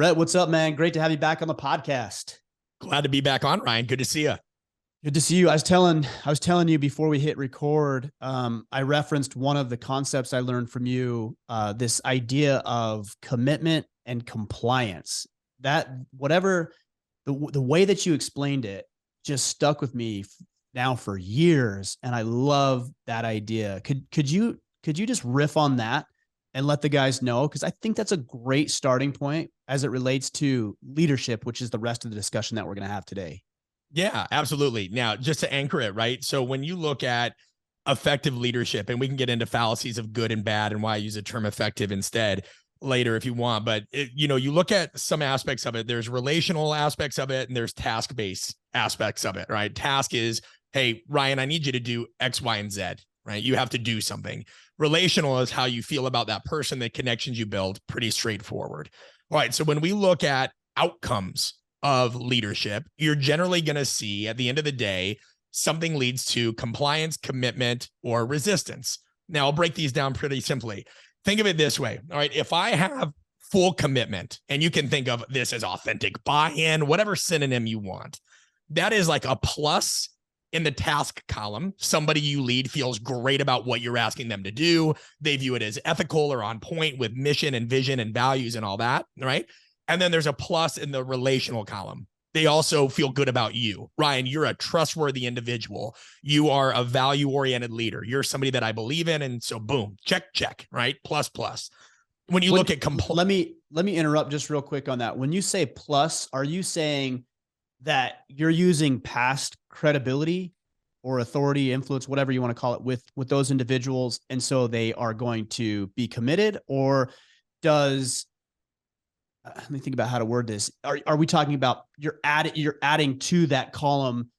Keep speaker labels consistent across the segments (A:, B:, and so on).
A: Brett, what's up, man? Great to have you back on the podcast.
B: Glad to be back on, Ryan. Good to see you.
A: Good to see you. I was telling you before we hit record, I referenced one of the concepts I learned from you, this idea of commitment and compliance. That whatever the way that you explained it just stuck with me now for years, and I love that idea. Could you just riff on that and let the guys know? Because I think that's a great starting point as it relates to leadership, which is the rest of the discussion that we're going to have today.
B: Yeah, absolutely. Now, just to anchor it, right? So when you look at effective leadership, and we can get into fallacies of good and bad and why I use the term effective instead later if you want, but you look at some aspects of it. There's relational aspects of it, and there's task-based aspects of it, right? Task is, hey, Ryan, I need you to do X, Y, and Z, right? You have to do something. Relational is how you feel about that person, the connections you build, pretty straightforward. All right, so when we look at outcomes of leadership, you're generally going to see at the end of the day, something leads to compliance, commitment, or resistance. Now, I'll break these down pretty simply. Think of it this way. All right, if I have full commitment, and you can think of this as authentic buy-in, whatever synonym you want, that is like a plus in the task column. Somebody you lead feels great about what you're asking them to do. They view it as ethical or on point with mission and vision and values and all that, right? And then there's a plus in the relational column. They also feel good about you. Ryan, you're a trustworthy individual. You are a value-oriented leader. You're somebody that I believe in. And so boom, check, check, right? Plus, plus. When you look at
A: let me interrupt just real quick on that. When you say plus, are you saying that you're using past credibility or authority, influence, whatever you want to call it, with those individuals, and so they are going to be committed? Or does, let me think about how to word this. Are we talking about you're adding to that column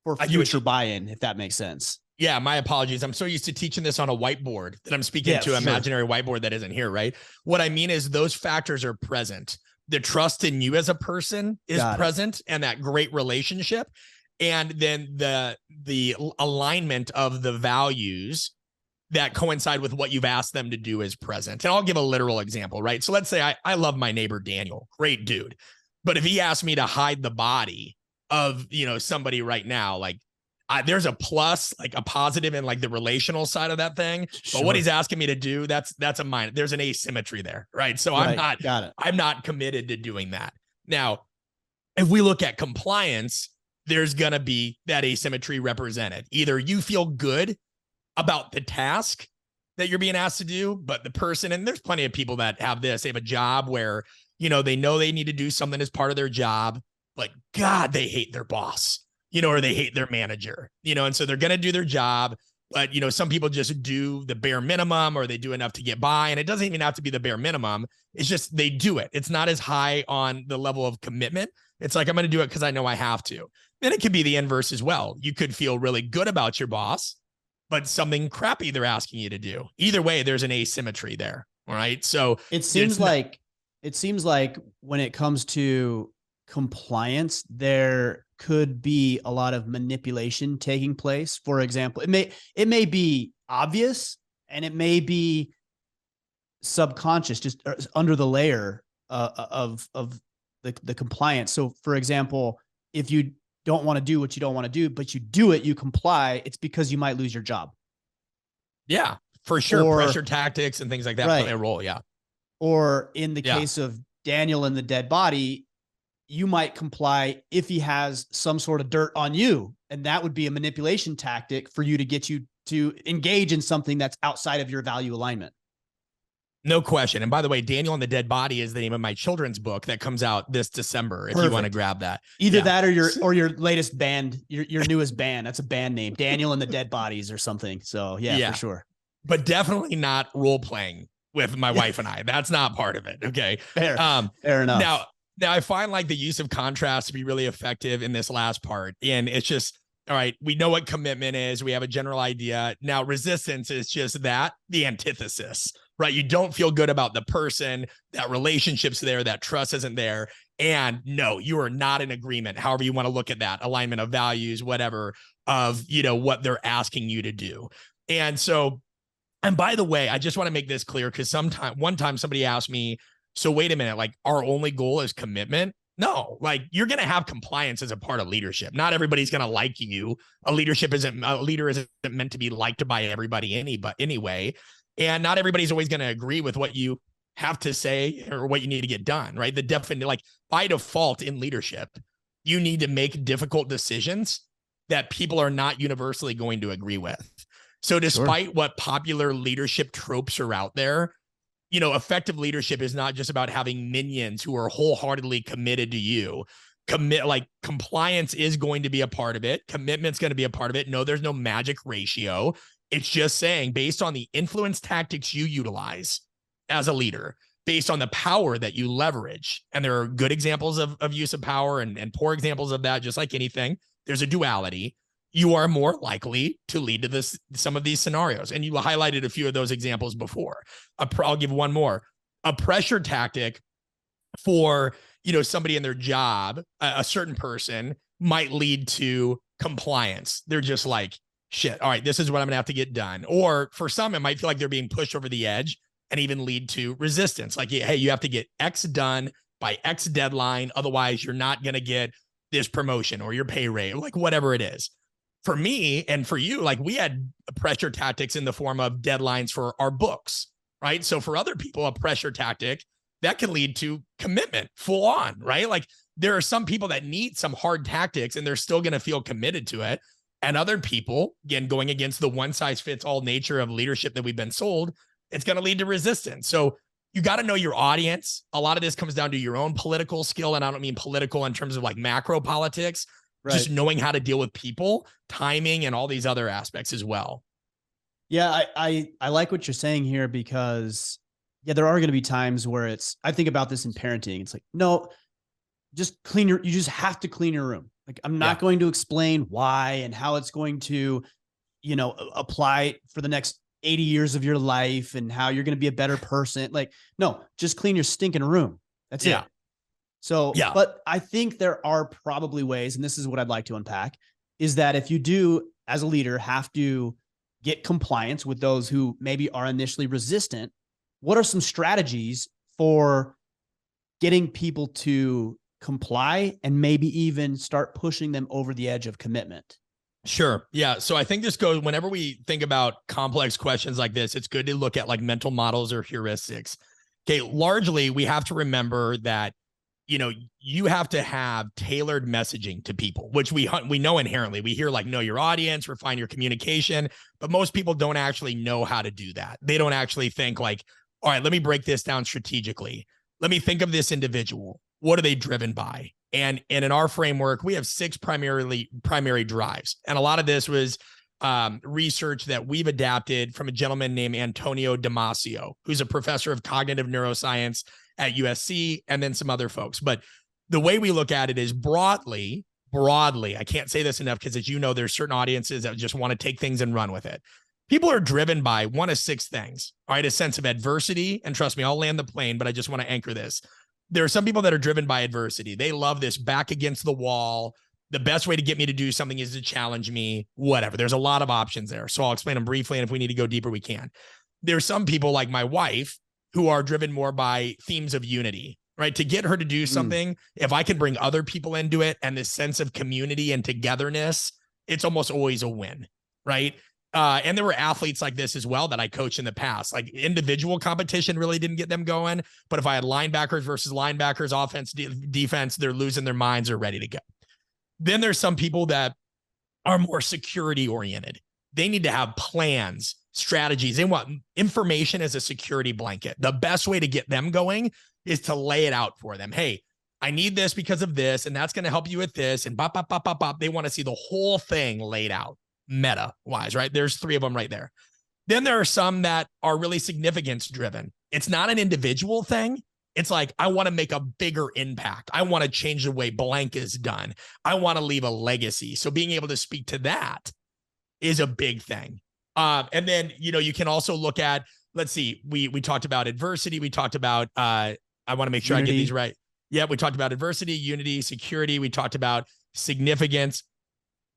A: for future buy-in, if that makes sense?
B: Yeah, my apologies. I'm so used to teaching this on a whiteboard that I'm speaking to an imaginary whiteboard that isn't here, right? What I mean is those factors are present. The trust in you as a person is present, and that great relationship. And then the alignment of the values that coincide with what you've asked them to do is present. And I'll give a literal example, right? So let's say I love my neighbor, Daniel, great dude. But if he asked me to hide the body of, somebody right now, like there's a plus, like a positive in like the relational side of that thing. Sure. But what he's asking me to do, that's a minor. There's an asymmetry there, right? So I'm not committed to doing that. Now, if we look at compliance, there's going to be that asymmetry represented. Either you feel good about the task that you're being asked to do, but the person, and there's plenty of people that have this, they have a job where, they know they need to do something as part of their job, but God, they hate their boss, or they hate their manager, and so they're going to do their job. But, some people just do the bare minimum, or they do enough to get by. And it doesn't even have to be the bare minimum. It's just, they do it. It's not as high on the level of commitment. It's like, I'm going to do it because I know I have to. Then it could be the inverse as well. You could feel really good about your boss, but something crappy they're asking you to do. Either way, there's an asymmetry there. All right. So
A: it seems like when it comes to compliance, there could be a lot of manipulation taking place. For example, it may be obvious, and it may be subconscious, just under the layer of the compliance. So for example, if you don't want to do what you don't want to do, but you do it, you comply, it's because you might lose your job.
B: Yeah, for sure. Pressure tactics and things like that play a role. Yeah.
A: Or in the case of Daniel and the dead body, you might comply if he has some sort of dirt on you. And that would be a manipulation tactic for you to get you to engage in something that's outside of your value alignment.
B: No question. And by the way, Daniel and the Dead Body is the name of my children's book that comes out this December. If you want to grab that,
A: either that or your latest band, your newest band. That's a band name, Daniel and the Dead Bodies or something. So yeah, for sure.
B: But definitely not role playing with my wife and I. That's not part of it. Okay.
A: Fair enough.
B: Now I find like the use of contrast to be really effective in this last part. And it's just, all right, we know what commitment is. We have a general idea. Now resistance is just the antithesis. Right? You don't feel good about the person, that relationship's there, that trust isn't there. And no, you are not in agreement. However you want to look at that alignment of values, whatever, of, what they're asking you to do. And so, and by the way, I just want to make this clear, because one time somebody asked me, so wait a minute, like our only goal is commitment. No, like you're going to have compliance as a part of leadership. Not everybody's going to like you. A leader isn't meant to be liked by everybody anyway. And not everybody's always going to agree with what you have to say or what you need to get done, right? Like by default in leadership, you need to make difficult decisions that people are not universally going to agree with. So despite what popular leadership tropes are out there, effective leadership is not just about having minions who are wholeheartedly committed to you. Compliance is going to be a part of it. Commitment's going to be a part of it. No, there's no magic ratio. It's just saying based on the influence tactics you utilize as a leader, based on the power that you leverage. And there are good examples of use of power and poor examples of that, just like anything. There's a duality. You are more likely to lead to some of these scenarios. And you highlighted a few of those examples before. I'll give one more. A pressure tactic for, somebody in their job, a certain person might lead to compliance. They're just like, shit, all right, this is what I'm going to have to get done. Or for some, it might feel like they're being pushed over the edge and even lead to resistance. Like, hey, you have to get X done by X deadline. Otherwise, you're not going to get this promotion or your pay rate, like whatever it is. For me and for you, like we had pressure tactics in the form of deadlines for our books, right? So for other people, a pressure tactic that can lead to commitment full on, right? Like there are some people that need some hard tactics and they're still going to feel committed to it. And other people, again, going against the one size fits all nature of leadership that we've been sold, it's going to lead to resistance. So you got to know your audience. A lot of this comes down to your own political skill. And I don't mean political in terms of like macro politics, just knowing how to deal with people, timing, and all these other aspects as well.
A: Yeah, I like what you're saying here because there are going to be times where I think about this in parenting. It's like, no, you just have to clean your room. Like, I'm not going to explain why and how it's going to, apply for the next 80 years of your life and how you're going to be a better person. Like, no, just clean your stinking room. That's it. So, but I think there are probably ways, and this is what I'd like to unpack, is that if you do, as a leader, have to get compliance with those who maybe are initially resistant, what are some strategies for getting people to comply and maybe even start pushing them over the edge of commitment?
B: Sure. Yeah. So I think this goes, whenever we think about complex questions like this, it's good to look at like mental models or heuristics. Okay. Largely, we have to remember that, you have to have tailored messaging to people, which we know inherently. We hear like, know your audience, refine your communication, but most people don't actually know how to do that. They don't actually think like, all right, let me break this down strategically. Let me think of this individual. What are they driven by? And in our framework, we have 6 primary drives. And a lot of this was research that we've adapted from a gentleman named Antonio Damasio, who's a professor of cognitive neuroscience at USC, and then some other folks. But the way we look at it is broadly, I can't say this enough because as you know, there's certain audiences that just want to take things and run with it. People are driven by one of 6 things, all right? A sense of adversity. And trust me, I'll land the plane, but I just want to anchor this. There are some people that are driven by adversity. They love this back against the wall. The best way to get me to do something is to challenge me, whatever. There's a lot of options there. So I'll explain them briefly. And if we need to go deeper, we can. There's some people like my wife who are driven more by themes of unity, right? To get her to do something, if I can bring other people into it and this sense of community and togetherness, it's almost always a win, right? And there were athletes like this as well that I coached in the past. Like individual competition really didn't get them going. But if I had linebackers versus linebackers, offense, defense, they're losing their minds, they're ready to go. Then there's some people that are more security oriented. They need to have plans, strategies. They want information as a security blanket. The best way to get them going is to lay it out for them. Hey, I need this because of this, and that's going to help you with this. And bop, bop, bop, bop, bop. They want to see the whole thing laid out meta wise, right? There's 3 of them right there. Then there are some that are really significance driven. It's not an individual thing. It's like, I want to make a bigger impact. I want to change the way blank is done. I want to leave a legacy. So being able to speak to that is a big thing. And then, you can also look at, let's see, we talked about adversity. We talked about, I want to make sure unity. I get these right. Yeah. We talked about adversity, unity, security. We talked about significance.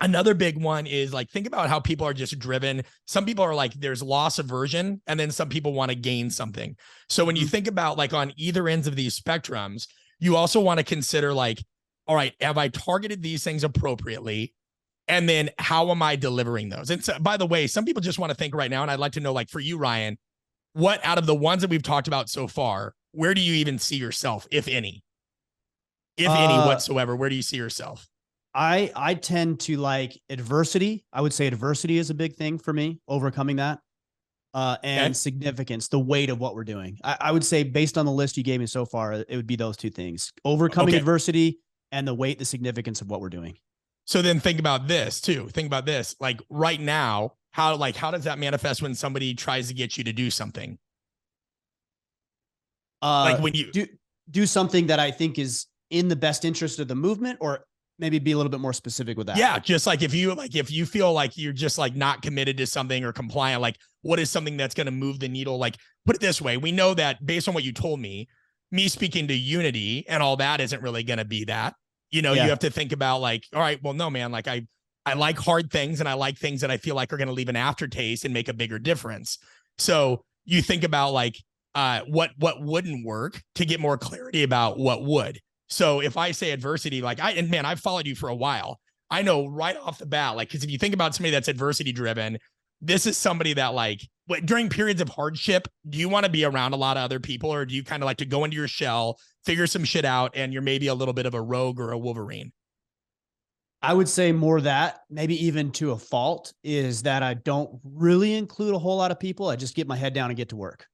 B: Another big one is like, think about how people are just driven. Some people are like, there's loss aversion, and then some people want to gain something. So when you think about like on either ends of these spectrums, you also want to consider like, all right, have I targeted these things appropriately? And then how am I delivering those? And so, by the way, some people just want to think right now, and I'd like to know, like for you, Ryan, what out of the ones that we've talked about so far, where do you even see yourself, if any? If any whatsoever, where do you see yourself?
A: I tend to like adversity. I would say adversity is a big thing for me, overcoming that. And significance, the weight of what we're doing. I would say based on the list you gave me so far, it would be those two things: overcoming adversity and the weight, the significance of what we're doing.
B: So then think about this too. Think about this. Like right now, how does that manifest when somebody tries to get you to do something?
A: Like when you do something that I think is in the best interest of the movement, or maybe be a little bit more specific with that.
B: Yeah. Just like if you feel like you're just like not committed to something or compliant, like what is something that's going to move the needle? Like put it this way. We know that based on what you told me speaking to unity and all that isn't really going to be that, you have to think about like, all right, well, no, man, like I like hard things, and I like things that I feel like are going to leave an aftertaste and make a bigger difference. So you think about like, what wouldn't work to get more clarity about what would. So if I say adversity, like I've followed you for a while. I know right off the bat, like, because if you think about somebody that's adversity driven, this is somebody that like during periods of hardship, do you want to be around a lot of other people, or do you kind of like to go into your shell, figure some shit out, and you're maybe a little bit of a rogue or a Wolverine?
A: I would say more that, maybe even to a fault, is that I don't really include a whole lot of people. I just get my head down and get to work.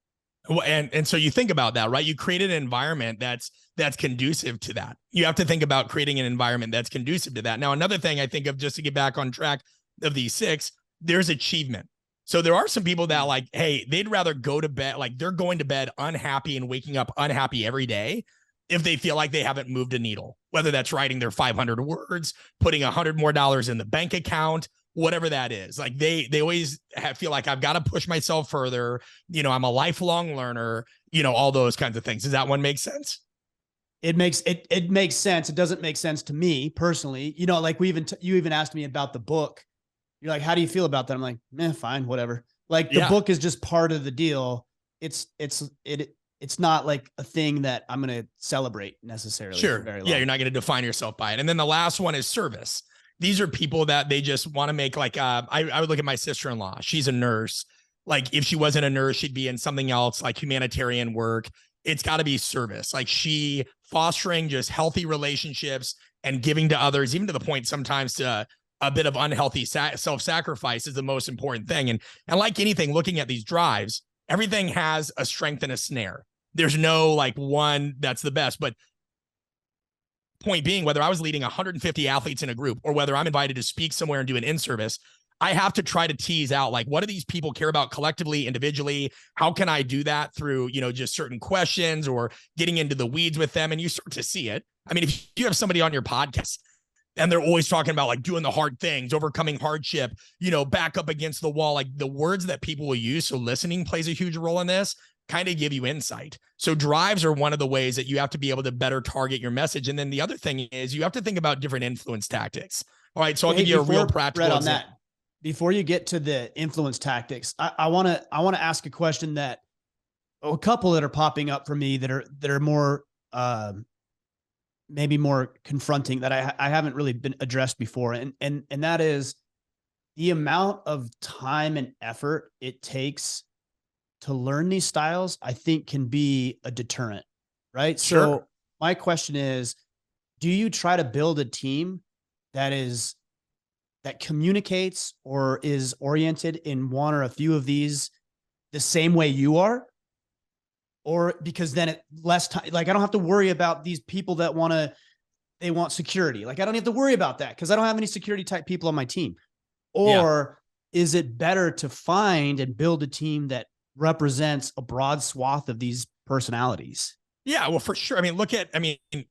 B: Well, and so you think about that, right? You created an environment that's conducive to that. You have to think about creating an environment that's conducive to that. Now, another thing I think of, just to get back on track of these 6, there's achievement. So there are some people that like, hey, they'd rather go to bed, like they're going to bed unhappy and waking up unhappy every day if they feel like they haven't moved a needle, whether that's writing their 500 words, putting $100 more in the bank account, whatever that is. Like they always feel like I've got to push myself further. I'm a lifelong learner, all those kinds of things. Does that one make sense?
A: It makes sense. It doesn't make sense to me personally. Like you even asked me about the book. You're like, how do you feel about that? I'm like, fine, whatever. Like the book is just part of the deal. It's not like a thing that I'm going to celebrate necessarily.
B: Sure. Yeah. You're not going to define yourself by it. And then the last one is service. These are people that they just want to make like, I would look at my sister-in-law. She's a nurse. Like if she wasn't a nurse, she'd be in something else like humanitarian work. It's got to be service. Like she fostering just healthy relationships and giving to others, even to the point sometimes to a bit of unhealthy self-sacrifice is the most important thing. And like anything, looking at these drives, everything has a strength and a snare. There's no like one that's the best, but point being, whether I was leading 150 athletes in a group or whether I'm invited to speak somewhere and do an in-service, I have to try to tease out, like, what do these people care about collectively, individually? How can I do that through, just certain questions or getting into the weeds with them? And you start to see it. I mean, if you have somebody on your podcast and they're always talking about like doing the hard things, overcoming hardship, back up against the wall, like the words that people will use. So listening plays a huge role in this, kind of give you insight. So drives are one of the ways that you have to be able to better target your message. And then the other thing is you have to think about different influence tactics. All right. So I'll give you a real practical
A: on that. Before you get to the influence tactics, I want to ask a question that a couple that are popping up for me that are more, maybe more confronting, that I haven't really been addressed before. And that is the amount of time and effort it takes to learn these styles, I think can be a deterrent, right?
B: Sure.
A: So my question is, do you try to build a team that communicates or is oriented in one or a few of these the same way you are? Or because then less time, like I don't have to worry about these people that they want security. Like I don't have to worry about that because I don't have any security type people on my team. Or is it better to find and build a team that represents a broad swath of these personalities?
B: Yeah, well, for sure. I mean,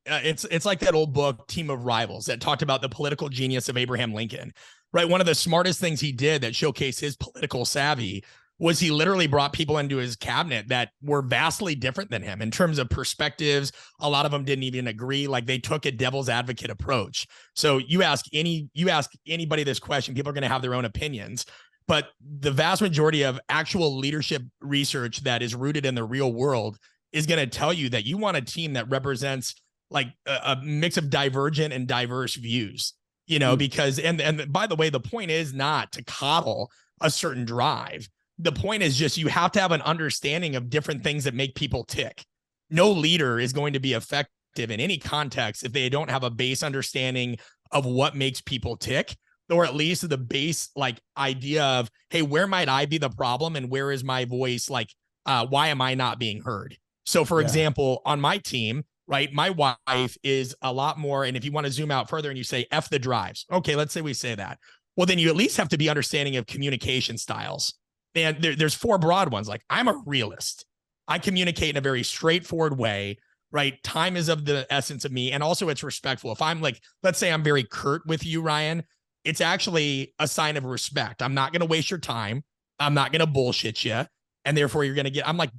B: it's like that old book, Team of Rivals, that talked about the political genius of Abraham Lincoln, right? One of the smartest things he did that showcased his political savvy was he literally brought people into his cabinet that were vastly different than him in terms of perspectives. A lot of them didn't even agree. Like they took a devil's advocate approach. So you ask anybody this question, people are going to have their own opinions, but the vast majority of actual leadership research that is rooted in the real world is going to tell you that you want a team that represents like a mix of divergent and diverse views, because, and by the way, the point is not to coddle a certain drive. The point is just, you have to have an understanding of different things that make people tick. No leader is going to be effective in any context if they don't have a base understanding of what makes people tick, or at least the base like idea of, hey, where might I be the problem? And where is my voice? Like, why am I not being heard? So for example, on my team, right, my wife is a lot more, and if you want to zoom out further and you say F the drives, okay, let's say we say that. Well, then you at least have to be understanding of communication styles. And there's 4 broad ones. Like, I'm a realist. I communicate in a very straightforward way, right? Time is of the essence of me. And also it's respectful. If I'm like, let's say I'm very curt with you, Ryan, it's actually a sign of respect. I'm not going to waste your time. I'm not going to bullshit you. And therefore you're going to get, I'm like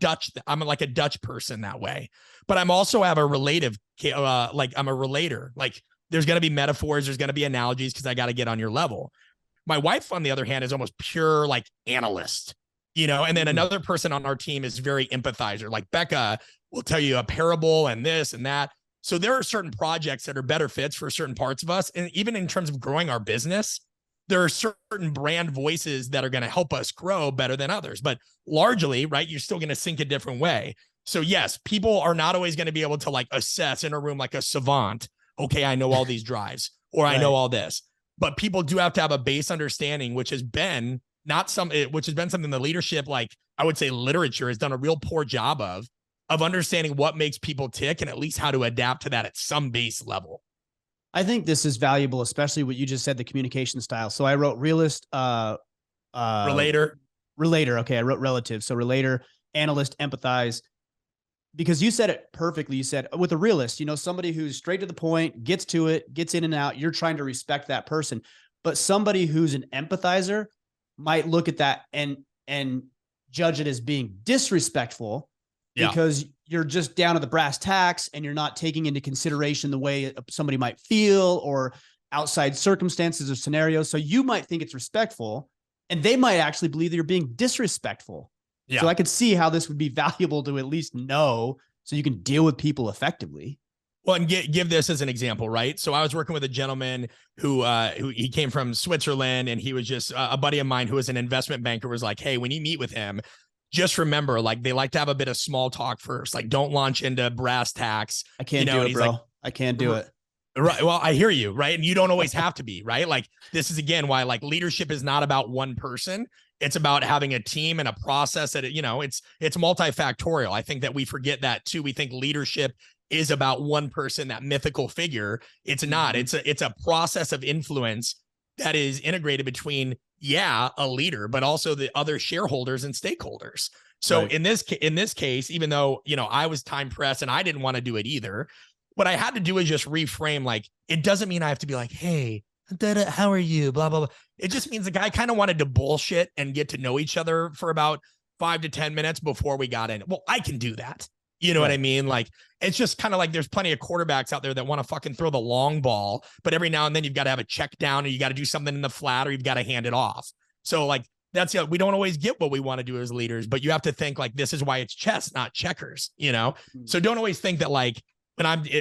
B: a Dutch person that way, but I'm also have a relative, like I'm a relator. Like there's going to be metaphors, there's going to be analogies because I got to get on your level. My wife, on the other hand, is almost pure like analyst, and then another person on our team is very empathizer. Like Becca will tell you a parable and this and that. So there are certain projects that are better fits for certain parts of us. And even in terms of growing our business, there are certain brand voices that are going to help us grow better than others, but largely, right, you're still going to think a different way. So yes, people are not always going to be able to like assess in a room like a savant. Okay, I know all these drives, or I know all this, but people do have to have a base understanding, which has been something the leadership, like I would say literature has done a real poor job of understanding what makes people tick and at least how to adapt to that at some base level.
A: I think this is valuable, especially what you just said, the communication style. So I wrote realist,
B: relator.
A: Okay. I wrote relative. So relator, analyst, empathize, because you said it perfectly. You said with a realist, somebody who's straight to the point, gets to it, gets in and out. You're trying to respect that person, but somebody who's an empathizer might look at that and judge it as being disrespectful because you're just down to the brass tacks and you're not taking into consideration the way somebody might feel or outside circumstances or scenarios. So you might think it's respectful and they might actually believe that you're being disrespectful. Yeah. So I could see how this would be valuable to at least know so you can deal with people effectively.
B: Well, and give this as an example, right? So I was working with a gentleman who he came from Switzerland, and he was just a buddy of mine who was an investment banker was like, hey, when you meet with him, just remember, like, they like to have a bit of small talk first. Like, don't launch into brass tacks.
A: I can't do it, bro. Like, I can't do it.
B: Right. Well, I hear you. Right. And you don't always have to be, right? Like, this is again why like leadership is not about one person. It's about having a team and a process that, it's multifactorial. I think that we forget that too. We think leadership is about one person, that mythical figure. It's not. It's a process of influence that is integrated between, a leader, but also the other shareholders and stakeholders. So in this case, even though, I was time pressed and I didn't want to do it either, what I had to do is just reframe, like, it doesn't mean I have to be like, hey, how are you? Blah, blah, blah. It just means the guy kind of wanted to bullshit and get to know each other for about 5 to 10 minutes before we got in. Well, I can do that. You know what I mean? Like, it's just kind of like there's plenty of quarterbacks out there that want to fucking throw the long ball, but every now and then you've got to have a check down or you got to do something in the flat or you've got to hand it off. So like, we don't always get what we want to do as leaders, but you have to think like, this is why it's chess, not checkers, So don't always think that like,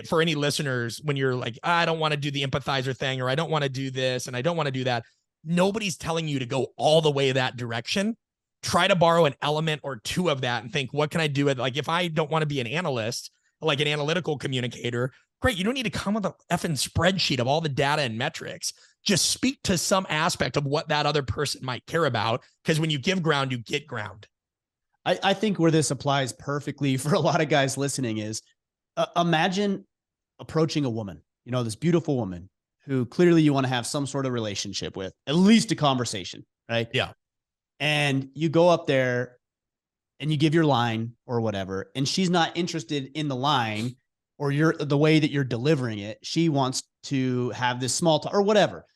B: for any listeners, when you're like, I don't want to do the empathizer thing, or I don't want to do this and I don't want to do that. Nobody's telling you to go all the way that direction. Try to borrow an element or two of that and think, what can I do with, like, if I don't want to be an analyst, like an analytical communicator, great. You don't need to come with a effing spreadsheet of all the data and metrics. Just speak to some aspect of what that other person might care about. Because when you give ground, you get ground.
A: I think where this applies perfectly for a lot of guys listening is imagine approaching a woman, this beautiful woman who clearly you want to have some sort of relationship with, at least a conversation, right?
B: Yeah.
A: And you go up there and you give your line or whatever, and she's not interested in the line or the way that you're delivering it. She wants to have this small talk or whatever.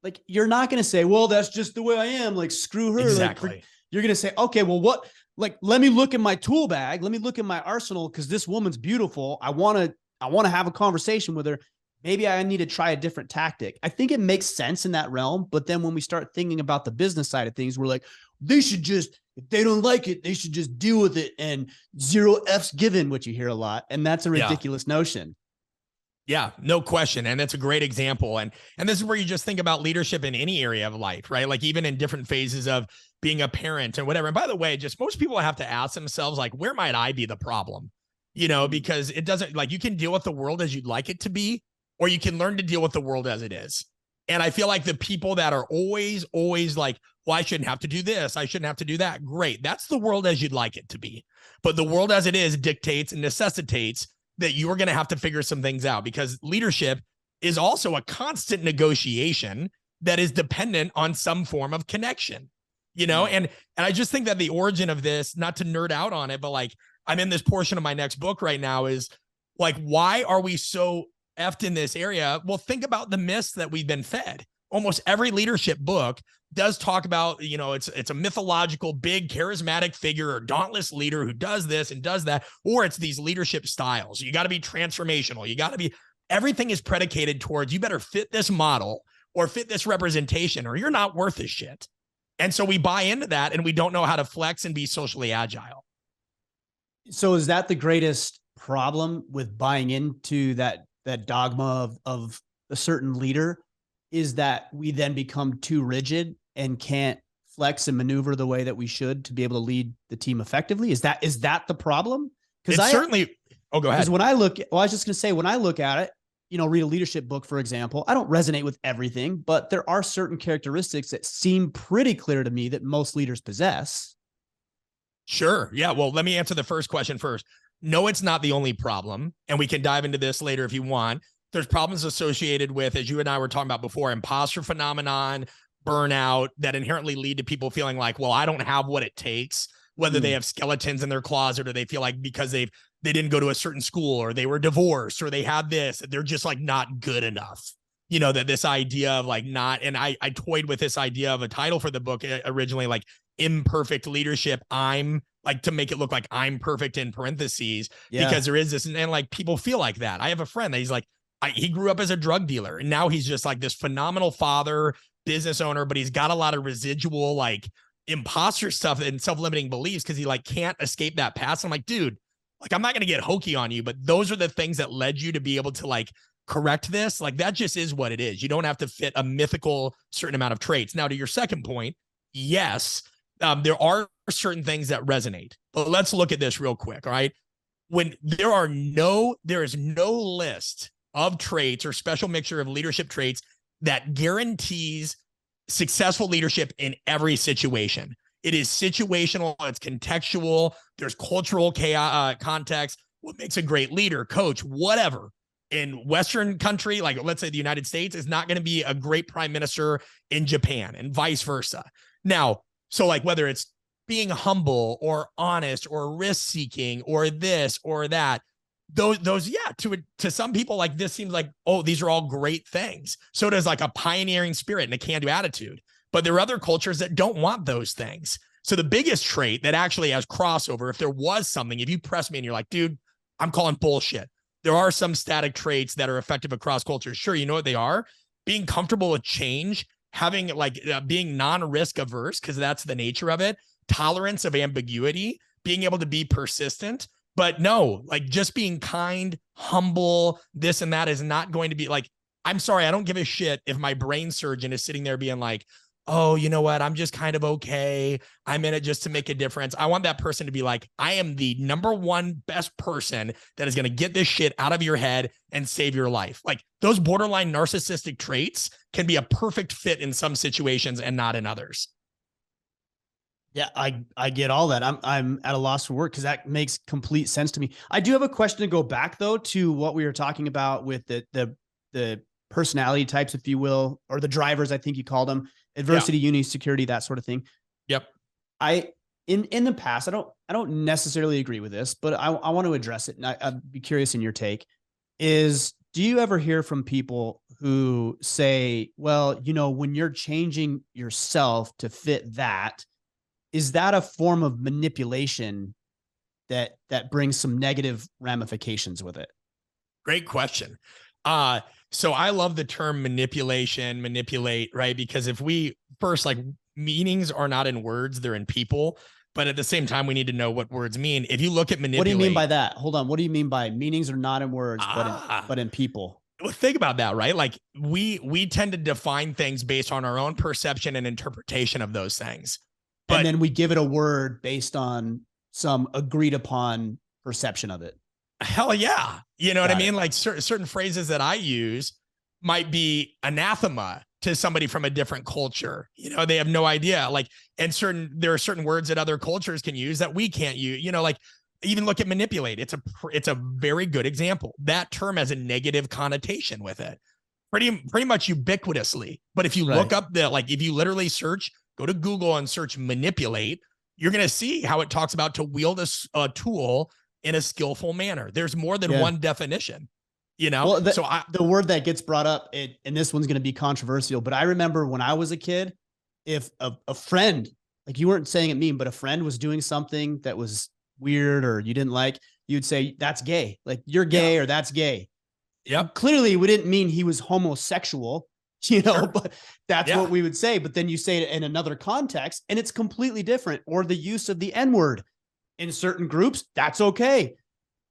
A: Like, you're not going to say, well, that's just the way I am. Like, screw her.
B: Exactly.
A: Like, you're going to say, okay, well, what, like, let me look in my tool bag. Let me look in my arsenal. Cause this woman's beautiful. I want to have a conversation with her. Maybe I need to try a different tactic. I think it makes sense in that realm. But then when we start thinking about the business side of things, we're like, they should just, if they don't like it, they should just deal with it. And 0 F's given, which you hear a lot. And that's a ridiculous notion.
B: Yeah, no question. And that's a great example. And this is where you just think about leadership in any area of life, right? Like even in different phases of being a parent and whatever. And by the way, just most people have to ask themselves, like, where might I be the problem? You know, because it doesn't, like, you can deal with the world as you'd like it to be, or you can learn to deal with the world as it is. And I feel like the people that are always like, well, I shouldn't have to do this, I shouldn't have to do that. Great. That's the world as you'd like it to be. But the world as it is dictates and necessitates that you are going to have to figure some things out, because leadership is also a constant negotiation that is dependent on some form of connection, you know? And I just think that the origin of this, not to nerd out on it, but like I'm in this portion of my next book right now, is like, why are we so effed in this area? Well, think about the myths that we've been fed. Almost every leadership book does talk about, you know, it's a mythological, big, charismatic figure or dauntless leader who does this and does that, or it's these leadership styles. You got to be transformational. You got to be, everything is predicated towards, you better fit this model or fit this representation, or you're not worth a shit. And so we buy into that and we don't know how to flex and be socially agile.
A: So is that the greatest problem with buying into that dogma of a certain leader, is that we then become too rigid and can't flex and maneuver the way that we should to be able to lead the team effectively? Is that the problem?
B: Because I certainly, oh, go ahead.
A: Because when I look, well, I was just going to say, when I look at it, you know, read a leadership book, for example, I don't resonate with everything, but there are certain characteristics that seem pretty clear to me that most leaders possess.
B: Sure. Yeah. Well, let me answer the first question first. No, it's not the only problem. And we can dive into this later if you want. There's problems associated with, as you and I were talking about before, imposter phenomenon, burnout, that inherently lead to people feeling like, well, I don't have what it takes, whether they have skeletons in their closet, or they feel like because they didn't go to a certain school, or they were divorced, or they had this, they're just like not good enough. You know, that this idea of like not, and I toyed with this idea of a title for the book originally, like Imperfect Leadership. I'm like, to make it look like I'm perfect in parentheses, because there is this, and like people feel like that. I have a friend that he's like, he grew up as a drug dealer, and now he's just like this phenomenal father, business owner, but he's got a lot of residual like imposter stuff and self-limiting beliefs because he like can't escape that past. I'm like, dude, like, I'm not going to get hokey on you, but those are the things that led you to be able to like correct this. Like, that just is what it is. You don't have to fit a mythical certain amount of traits. Now, to your second point, yes, there are certain things that resonate, but let's look at this real quick. All right. When there is no list of traits or special mixture of leadership traits that guarantees successful leadership in every situation. It is situational. It's contextual. There's cultural context. What makes a great leader, coach, whatever. In Western country, like let's say the United States, is not going to be a great prime minister in Japan, and vice versa. Now, so like whether it's being humble or honest or risk-seeking or this or that, those yeah, to some people, like this seems like, oh, these are all great things. So does like a pioneering spirit and a can-do attitude. But there are other cultures that don't want those things. So the biggest trait that actually has crossover, if there was something, if you press me and you're like, dude, I'm calling bullshit, there are some static traits that are effective across cultures. Sure, you know what they are? Being comfortable with change, having like being non-risk averse, because that's the nature of it, tolerance of ambiguity, being able to be persistent. But no, like just being kind, humble, this and that is not going to be like, I'm sorry, I don't give a shit if my brain surgeon is sitting there being like, oh, you know what? I'm just kind of okay. I'm in it just to make a difference. I want that person to be like, I am the number one best person that is going to get this shit out of your head and save your life. Like those borderline narcissistic traits can be a perfect fit in some situations and not in others.
A: Yeah, I get all that. I'm at a loss for words because that makes complete sense to me. I do have a question to go back though to what we were talking about with the personality types, if you will, or the drivers, I think you called them: adversity, unity, security, that sort of thing.
B: Yep.
A: In the past, I don't necessarily agree with this, but I want to address it, and I'd be curious in your take. Do you ever hear from people who say, well, you know, when you're changing yourself to fit that, is that a form of manipulation that brings some negative ramifications with it?
B: Great question. So I love the term manipulate, right? Because if we first, like, meanings are not in words, they're in people. But at the same time, we need to know what words mean. If you look at manipulate.
A: What do you mean by that? Hold on. What do you mean by meanings are not in words, but in people?
B: Well, think about that, right? Like we tend to define things based on our own perception and interpretation of those things.
A: And then we give it a word based on some agreed upon perception of it.
B: Hell yeah. You know what I mean? Like certain phrases that I use might be anathema to somebody from a different culture. You know, they have no idea. Like, and there are certain words that other cultures can use that we can't use. You know, like, even look at manipulate. It's a very good example. That term has a negative connotation with it, pretty much ubiquitously. But if you look up if you literally search, go to Google and search manipulate, you're going to see how it talks about to wield a tool in a skillful manner. There's more than one definition, you know?
A: Well, the word that gets brought up, and this one's going to be controversial, but I remember when I was a kid, if a friend, like, you weren't saying it mean, but a friend was doing something that was weird or you didn't like, you'd say, that's gay. Like, you're gay, or that's gay.
B: Yep.
A: Clearly we didn't mean he was homosexual, you know, but that's what we would say. But then you say it in another context and it's completely different. Or the use of the N-word in certain groups, that's okay.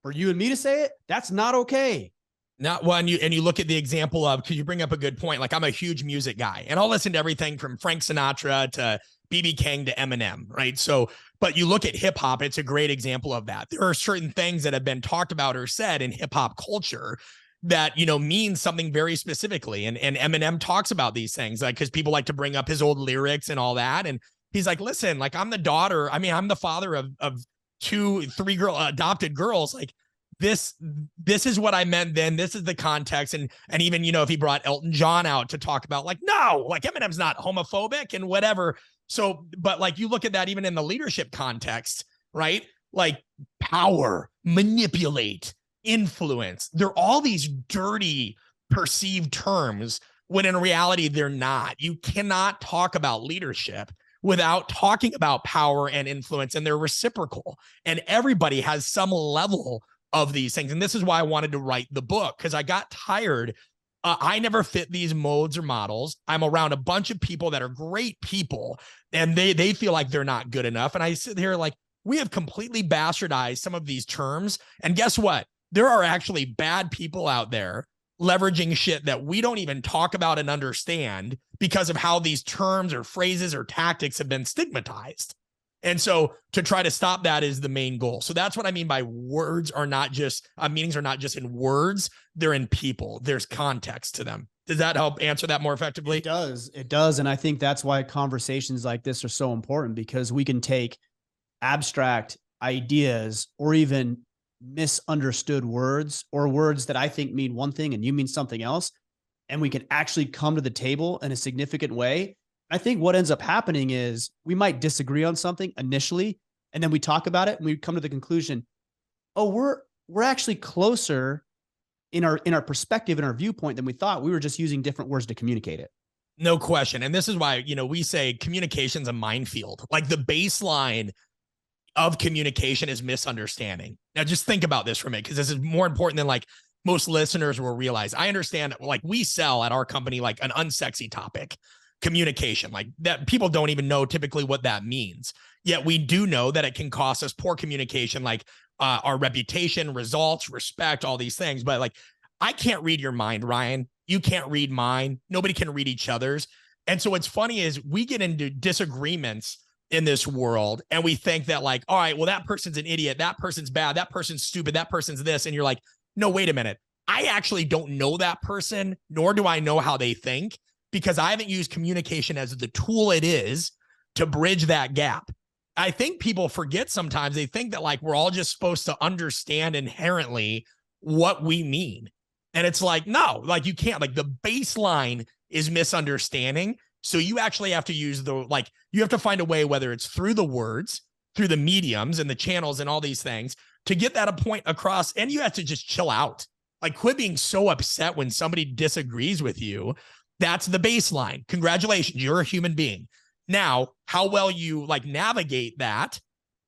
A: For you and me to say it, that's not okay.
B: Not one. You look at the example of, because you bring up a good point. Like, I'm a huge music guy and I'll listen to everything from Frank Sinatra to BB King to Eminem, right? So, but you look at hip hop, it's a great example of that. There are certain things that have been talked about or said in hip hop culture that, you know, means something very specifically. And Eminem talks about these things, like, because people like to bring up his old lyrics and all that. And he's like, listen, like, I'm the father of 2-3 adopted girls. Like, this is what I meant then. This is the context. And even, you know, if he brought Elton John out to talk about, like, no, like, Eminem's not homophobic and whatever. So, but like, you look at that even in the leadership context, right? Like, power, manipulate, influence. They're all these dirty perceived terms when in reality, they're not. You cannot talk about leadership without talking about power and influence, and they're reciprocal. And everybody has some level of these things. And this is why I wanted to write the book, because I got tired. I never fit these modes or models. I'm around a bunch of people that are great people, and they feel like they're not good enough. And I sit here like, we have completely bastardized some of these terms. And guess what? There are actually bad people out there leveraging shit that we don't even talk about and understand because of how these terms or phrases or tactics have been stigmatized. And so to try to stop that is the main goal. So that's what I mean by words are not just, meanings are not just in words, they're in people. There's context to them. Does that help answer that more effectively?
A: It does. It does. And I think that's why conversations like this are so important, because we can take abstract ideas or even misunderstood words, or words that I think mean one thing and you mean something else, and we can actually come to the table in a significant way. I think what ends up happening is we might disagree on something initially, and then we talk about it and we come to the conclusion, oh, we're actually closer in our perspective, in our viewpoint than we thought. We were just using different words to communicate it.
B: No question. And this is why, you know, we say communication's a minefield. Like, the baseline of communication is misunderstanding. Now just think about this for a minute, because this is more important than like most listeners will realize. I understand, like, we sell at our company like an unsexy topic, communication, like that. People don't even know typically what that means. Yet we do know that it can cost us poor communication, like our reputation, results, respect, all these things. But like, I can't read your mind, Ryan. You can't read mine. Nobody can read each other's. And so what's funny is we get into disagreements in this world, and we think that, like, all right, well, that person's an idiot, that person's bad, that person's stupid, that person's this. And you're like, no, wait a minute. I actually don't know that person, nor do I know how they think, because I haven't used communication as the tool it is to bridge that gap. I think people forget sometimes. They think that, like, we're all just supposed to understand inherently what we mean. And it's like, no, like, you can't. Like, the baseline is misunderstanding. So you actually have to use you have to find a way, whether it's through the words, through the mediums and the channels and all these things, to get that a point across. And you have to just chill out. Like, quit being so upset when somebody disagrees with you. That's the baseline. Congratulations. You're a human being. Now, how well you like navigate that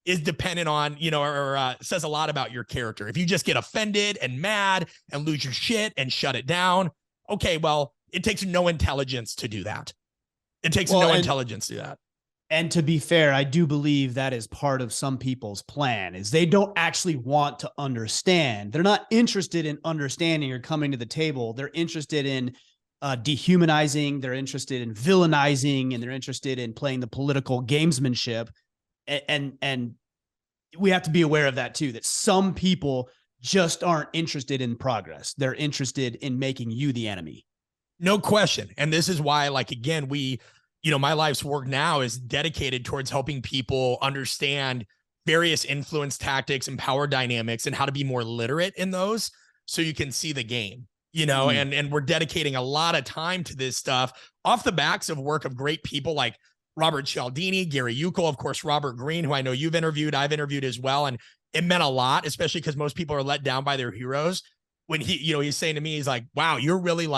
B: is dependent on, or says a lot about your character. If you just get offended and mad and lose your shit and shut it down, okay, well, it takes no intelligence to do that. It takes no intelligence to do that.
A: And to be fair, I do believe that is part of some people's plan, is they don't actually want to understand. They're not interested in understanding or coming to the table. They're interested in dehumanizing. They're interested in villainizing, and they're interested in playing the political gamesmanship. And we have to be aware of that too, that some people just aren't interested in progress. They're interested in making you the enemy.
B: No question. And this is why, like, again, my life's work now is dedicated towards helping people understand various influence tactics and power dynamics and how to be more literate in those so you can see the game, and we're dedicating a lot of time to this stuff off the backs of work of great people like Robert Cialdini, Gary Uckel, of course, Robert Greene, who I know you've interviewed, I've interviewed as well. And it meant a lot, especially because most people are let down by their heroes. When he's saying to me, he's like, wow, you're really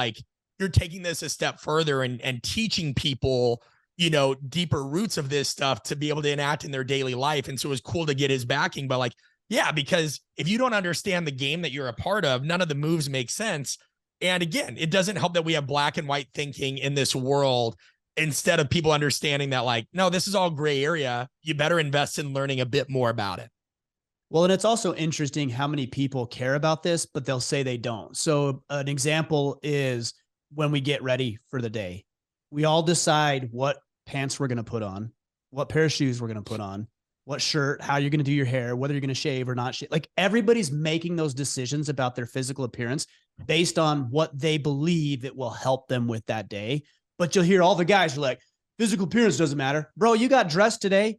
B: you're taking this a step further and teaching people, deeper roots of this stuff to be able to enact in their daily life. And so it was cool to get his backing, but yeah, because if you don't understand the game that you're a part of, none of the moves make sense. And again, it doesn't help that we have black and white thinking in this world instead of people understanding that no, this is all gray area. You better invest in learning a bit more about it.
A: Well, and it's also interesting how many people care about this, but they'll say they don't. So an example is when we get ready for the day, we all decide what pants we're going to put on, what pair of shoes we're going to put on, what shirt, how you're going to do your hair, whether you're going to shave or not shave. Everybody's making those decisions about their physical appearance based on what they believe it will help them with that day. But you'll hear all the guys are like, physical appearance doesn't matter. Bro, you got dressed today.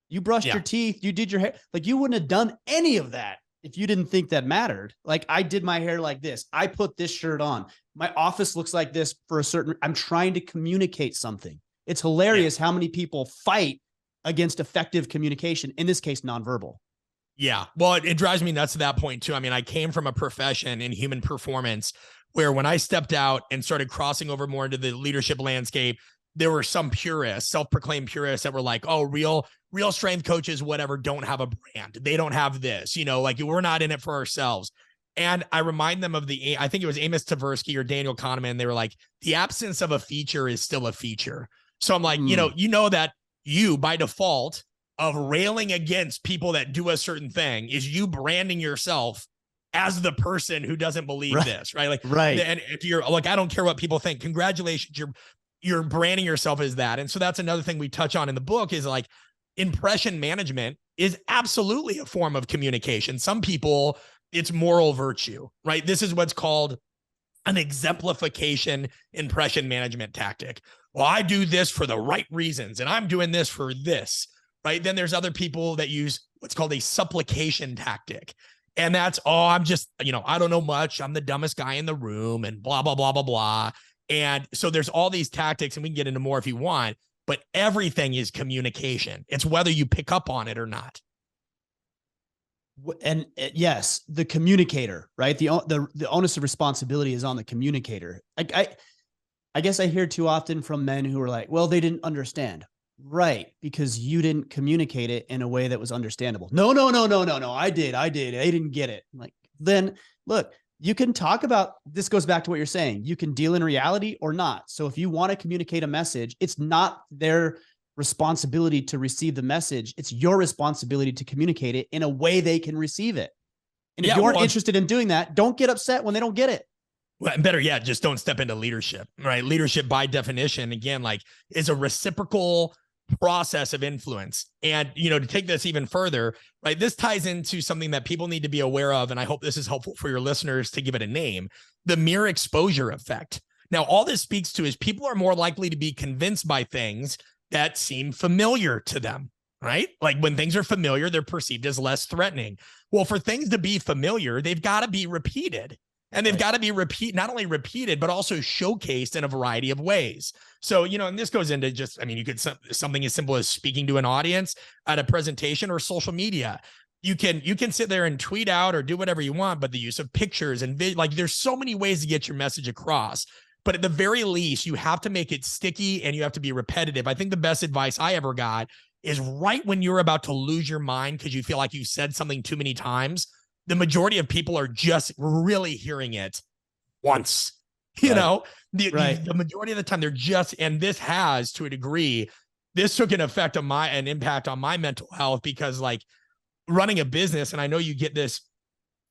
A: You brushed your teeth. You did your hair. You wouldn't have done any of that if you didn't think that mattered. I did my hair like this. I put this shirt on. My office looks like this for I'm trying to communicate something. It's hilarious how many people fight against effective communication, in this case, nonverbal.
B: Yeah. Well, it drives me nuts to that point too. I mean, I came from a profession in human performance where when I stepped out and started crossing over more into the leadership landscape, there were some purists, self-proclaimed purists that were like, oh, real strength coaches, whatever, don't have a brand. They don't have this, we're not in it for ourselves. And I remind them of I think it was Amos Tversky or Daniel Kahneman. They were like, the absence of a feature is still a feature. So I'm like, that you by default of railing against people that do a certain thing is you branding yourself as the person who doesn't believe this, right?
A: Right.
B: And if you're I don't care what people think, congratulations, you're branding yourself as that. And so that's another thing we touch on in the book is impression management is absolutely a form of communication. Some people, it's moral virtue, right? This is what's called an exemplification impression management tactic. Well, I do this for the right reasons, and I'm doing this for this, right? Then there's other people that use what's called a supplication tactic. And that's, I'm just, I don't know much. I'm the dumbest guy in the room and blah, blah, blah, blah, blah. And so there's all these tactics, and we can get into more if you want, but everything is communication. It's whether you pick up on it or not.
A: And yes, the communicator, right? The onus of responsibility is on the communicator. I guess I hear too often from men who are like, well, they didn't understand. Right. Because you didn't communicate it in a way that was understandable. No. I did. They didn't get it. Then look, you can talk about, this goes back to what you're saying. You can deal in reality or not. So if you want to communicate a message, it's not their responsibility to receive the message. It's your responsibility to communicate it in a way they can receive it. And if you aren't interested in doing that, don't get upset when they don't get it.
B: Well, better yet, just don't step into leadership, right? Leadership by definition, again, is a reciprocal process of influence. And, to take this even further, right? This ties into something that people need to be aware of. And I hope this is helpful for your listeners to give it a name, the mere exposure effect. Now, all this speaks to is people are more likely to be convinced by things that seem familiar to them, right? When things are familiar, they're perceived as less threatening. Well, for things to be familiar, they've got to be repeated. And they've got to be not only repeated, but also showcased in a variety of ways. So, and this goes into just, you could something as simple as speaking to an audience at a presentation or social media. You can sit there and tweet out or do whatever you want, but the use of pictures and there's so many ways to get your message across. but at the very least, you have to make it sticky and you have to be repetitive. I think the best advice I ever got is right when you're about to lose your mind because you feel like you said something too many times, the majority of people are just really hearing it once. You know, the majority of the time they're just, and this has to a degree, this took an impact on my mental health because like running a business, and I know you get this,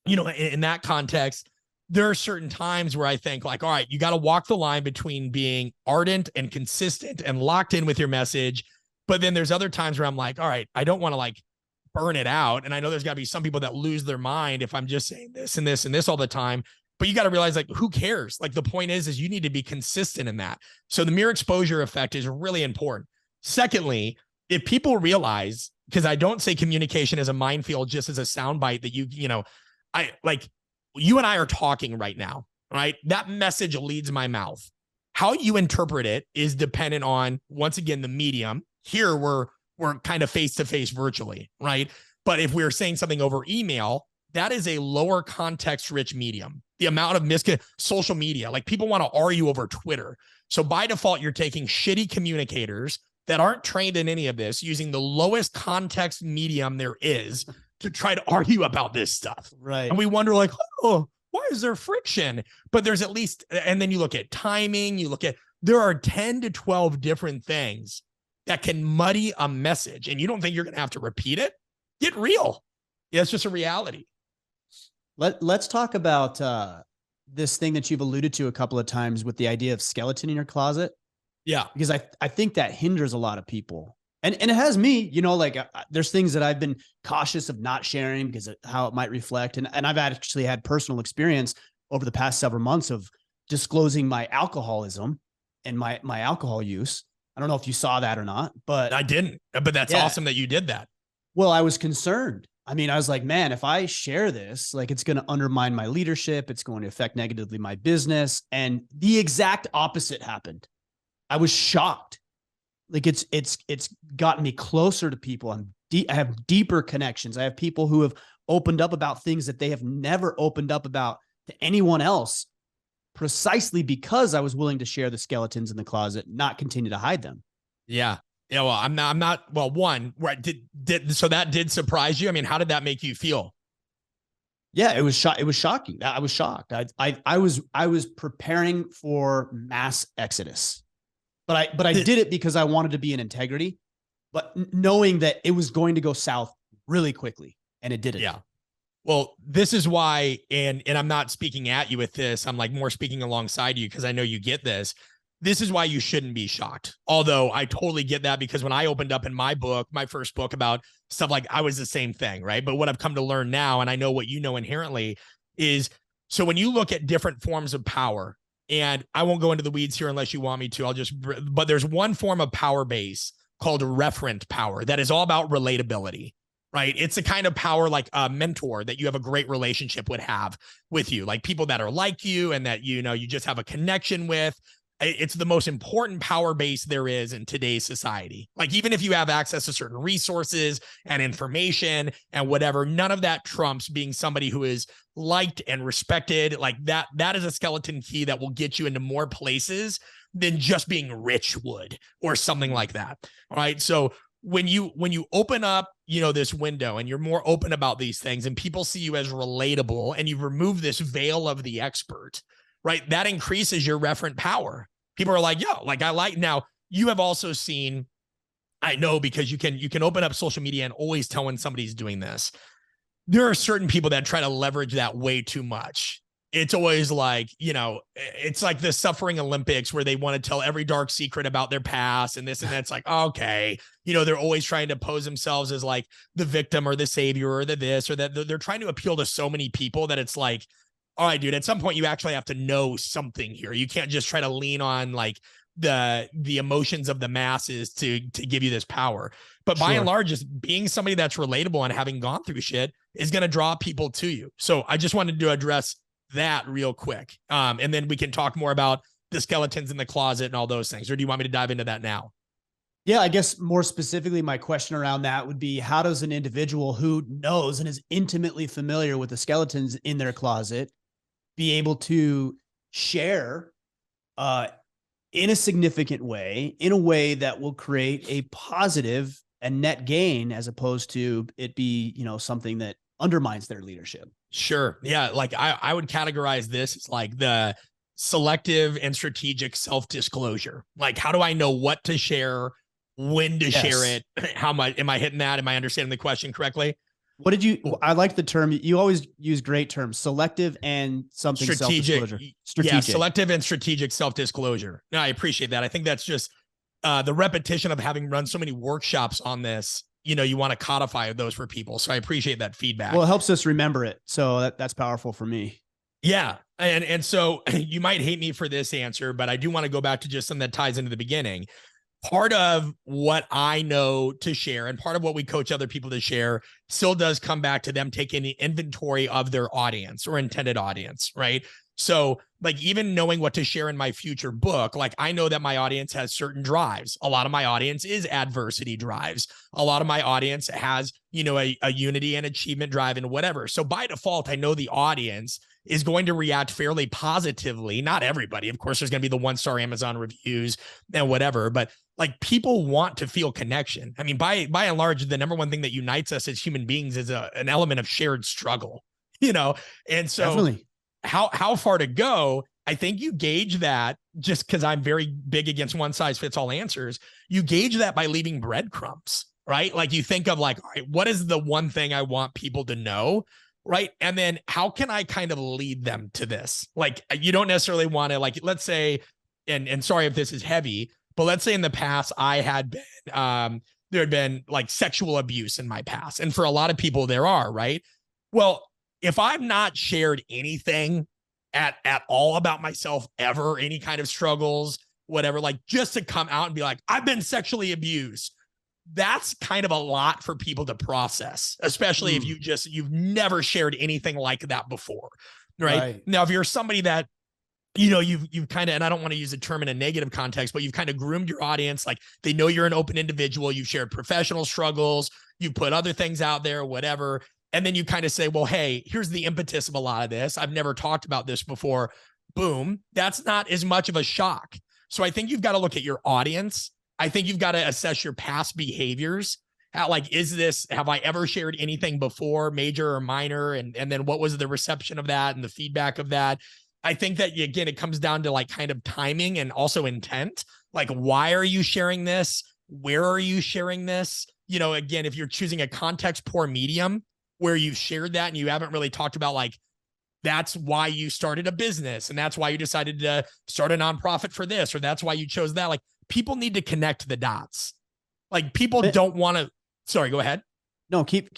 B: you know, in that context, there are certain times where I think like, all right, you got to walk the line between being ardent and consistent and locked in with your message. But then there's other times where I'm like, all right, I don't want to like burn it out. And I know there's got to be some people that lose their mind if I'm just saying this and this and this all the time. But you got to realize like, who cares? Like the point is you need to be consistent in that. So the mere exposure effect is really important. Secondly, if people realize, because I don't say communication is a minefield, just as a soundbite that you know, I like you and I are talking right now, right? That message leads my mouth. How you interpret it is dependent on, once again, the medium. Here we're kind of face-to-face virtually, right? But if we're saying something over email, that is a lower context-rich medium. The amount of social media, like people want to argue over Twitter. So by default, you're taking shitty communicators that aren't trained in any of this, using the lowest context medium there is to try to argue about this stuff.
A: Right.
B: And we wonder like, oh, why is there friction? But there's at least, and then you look at timing, there are 10 to 12 different things that can muddy a message. And you don't think you're going to have to repeat it? Get real. Yeah, it's just a reality.
A: Let's talk about this thing that you've alluded to a couple of times with the idea of skeleton in your closet.
B: Yeah.
A: Because I think that hinders a lot of people. And it has me, you know, like there's things that I've been cautious of not sharing because of how it might reflect. And I've actually had personal experience over the past several months of disclosing my alcoholism and my alcohol use. I don't know if you saw that or not, but
B: I didn't, but that's awesome that you did that.
A: Well, I was concerned. I mean, I was like, man, if I share this, like it's going to undermine my leadership. It's going to affect negatively my business. And the exact opposite happened. I was shocked. Like it's gotten me closer to people. I have deeper connections. I have people who have opened up about things that they have never opened up about to anyone else, precisely because I was willing to share the skeletons in the closet, not continue to hide them.
B: Yeah. Yeah. Well, I'm not, well, one, so that did surprise you. I mean, how did that make you feel?
A: Yeah, it was shocking. I was shocked. I was preparing for mass exodus. But I did it because I wanted to be in integrity, but knowing that it was going to go south really quickly, and it didn't.
B: Yeah. Well, this is why, and I'm not speaking at you with this. I'm like more speaking alongside you because I know you get this. This is why you shouldn't be shocked. Although I totally get that because when I opened up in my book, my first book about stuff like I was the same thing, right? But what I've come to learn now, and I know what you know inherently, is so when you look at different forms of power, and I won't go into the weeds here unless you want me to. But there's one form of power base called referent power that is all about relatability, right? It's the kind of power like a mentor that you have a great relationship would have with you, like people that are like you and that, you know, you just have a connection with. It's the most important power base there is in today's society. Like, even if you have access to certain resources and information and whatever, none of that trumps being somebody who is liked and respected. Like that is a skeleton key that will get you into more places than just being rich would, or something like that. All right. So when you open up, you know, this window and you're more open about these things and people see you as relatable and you remove this veil of the expert, right? That increases your referent power. People are like, yo, like I like, now you have also seen, I know, because you can open up social media and always tell when somebody's doing this. There are certain people that try to leverage that way too much. It's always like, you know, it's like the suffering Olympics where they want to tell every dark secret about their past and this and that's like, okay. You know, they're always trying to pose themselves as like the victim or the savior or the this or that. They're trying to appeal to so many people that it's like, all right, dude, at some point you actually have to know something here. You can't just try to lean on like the emotions of the masses to give you this power. But by and large, just being somebody that's relatable and having gone through shit is going to draw people to you. So I just wanted to address that real quick. And then we can talk more about the skeletons in the closet and all those things. Or do you want me to dive into that now?
A: Yeah, I guess more specifically, my question around that would be, how does an individual who knows and is intimately familiar with the skeletons in their closet be able to share uh, in a significant way, in a way that will create a positive and net gain, as opposed to it be, something that undermines their leadership.
B: Sure. Yeah. Like I would categorize this as like the selective and strategic self-disclosure. Like, how do I know what to share, when to share it? How much am I hitting that? Am I understanding the question correctly?
A: What did you, I like the term. You always use great terms, selective and something
B: strategic.
A: Strategic.
B: Yeah. Selective and strategic self-disclosure. No, I appreciate that. I think that's just the repetition of having run so many workshops on this. You want to codify those for people. So I appreciate that feedback.
A: Well, it helps us remember it. So that's powerful for me.
B: Yeah. And so you might hate me for this answer, but I do want to go back to just something that ties into the beginning. Part of what I know to share and part of what we coach other people to share still does come back to them taking the inventory of their audience or intended audience, right? So like even knowing what to share in my future book, like I know that my audience has certain drives. A lot of my audience is adversity drives. A lot of my audience has, a unity and achievement drive and whatever. So by default, I know the audience is going to react fairly positively. Not everybody, of course, there's going to be the 1-star Amazon reviews and whatever, but like people want to feel connection. I mean, by and large, the number one thing that unites us as human beings is an element of shared struggle, and so
A: definitely.
B: How far to go? I think you gauge that just because I'm very big against one size fits all answers. You gauge that by leaving breadcrumbs, right? Like you think of like, all right, what is the one thing I want people to know? Right. And then how can I kind of lead them to this? Like you don't necessarily want to, like, let's say, and sorry if this is heavy, but let's say in the past I had been, there had been like sexual abuse in my past. And for a lot of people there are, right? Well, if I've not shared anything at all about myself ever, any kind of struggles, whatever, like just to come out and be like, I've been sexually abused. That's kind of a lot for people to process, especially if you've never shared anything like that before. Right. Now, if you're somebody that, you've kind of, and I don't want to use a term in a negative context, but you've kind of groomed your audience. Like they know you're an open individual. You've shared professional struggles. You put other things out there, whatever. And then you kind of say, well, hey, here's the impetus of a lot of this. I've never talked about this before. Boom. That's not as much of a shock. So I think you've got to look at your audience. I think you've got to assess your past behaviors. Have I ever shared anything before, major or minor? And then what was the reception of that and the feedback of that? I think that, again, it comes down to like kind of timing and also intent. Like, why are you sharing this? Where are you sharing this? Again, if you're choosing a context poor medium, where you've shared that and you haven't really talked about like, that's why you started a business and that's why you decided to start a nonprofit for this, or that's why you chose that. Like people need to connect the dots. Like people don't want to, sorry, go ahead.
A: No, keep